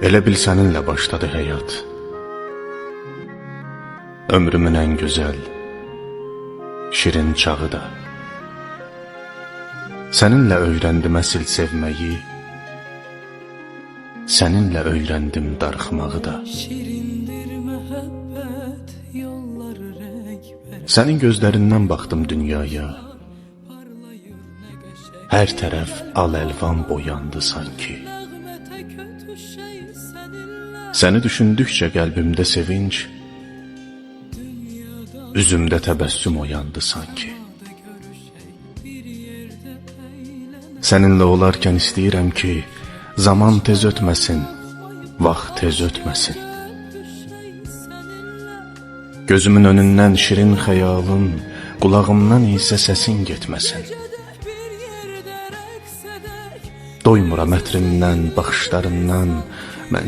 Elə bil səninlə başladı həyat. Ömrümün ən gözəl, şirin çağı da. Səninlə öyrəndim əsl sevməyi, səninlə öyrəndim darıxmağı da. Sənin gözlərindən baxdım dünyaya, hər tərəf al-əlvan boyandı sanki. Səni düşündükcə qəlbimdə sevinç, üzümdə təbəssüm oyandı sanki. Səninlə olarkən istəyirəm ki, zaman tez ötməsin, vaxt tez ötməsin. Gözümün önündən şirin xəyalın, qulağımdan isə səsin getməsin. Doymuram ətrindən, baxışlarından, mən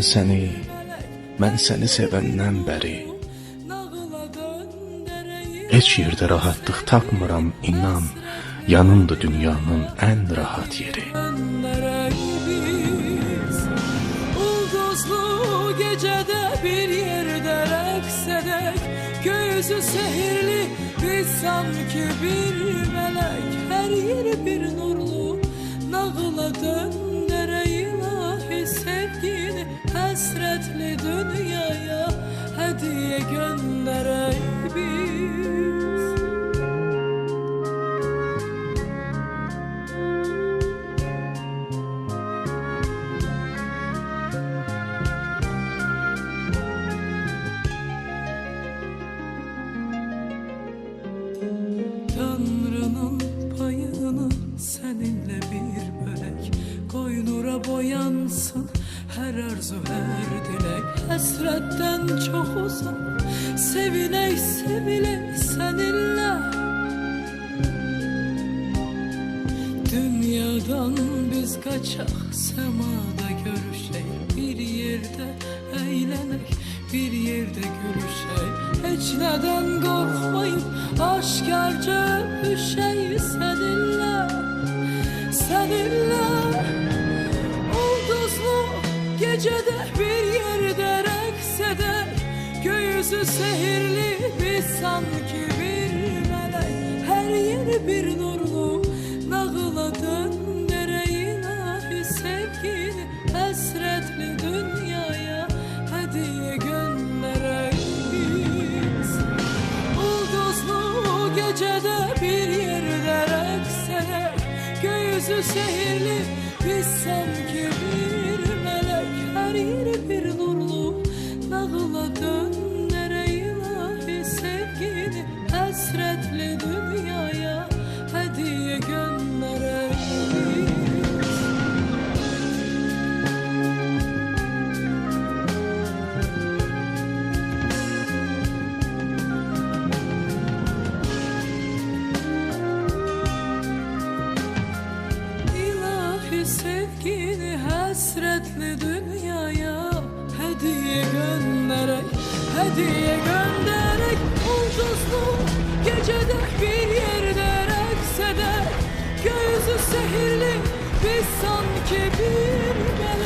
səni sevəndən bəri. Heç yerdə rahatlıq tapmıram, inan, yanımdır dünyanın ən rahat yeri. Ulduzlu gecədə bir yerdə rəqs edək, göğüsü sehirli, biz sanki bir mələk, hər yeri bir nurlu, nağıla döndərək ilahi sevgini, həsrətli dünyaya hədiyyə göndərək biz. Tanrının payını seninle bir bölek, koy nura boyansın her arzu her dilek. Həsrətdən çox uzaq, sevinək sevilək seninle. Dünyadan biz kaçaq, semada görüşək, bir yerde eğlenek, bir yerde gülüşək. Heç nədən qorxmayıb, aşkarca öpüşək seninle, seninle. Ulduzlu gecədə bir yerdə rəqs edək, göğüsü sehirli, biz sanki bir mələk, hər yeri bir nurlu, nağıla döndərək ilahi sevgini, həsrətli dünyaya hədiyyə göndərək biz. Ulduzlu gecədə bir yerdə rəqs edək, göğüsü sehirli, biz sanki bir mələk, hər yeri bir nurlu, nağıla döndərək ilahi sevgini, həsrətli dünyaya hədiyyə göndərək biz. Sevgini həsrətli dünyaya hədiyyə göndərək, hədiyyə göndərək. Ulduzlu gecədə bir yerdə rəqs edək, göğüsü sehirli, biz sanki bir mələk.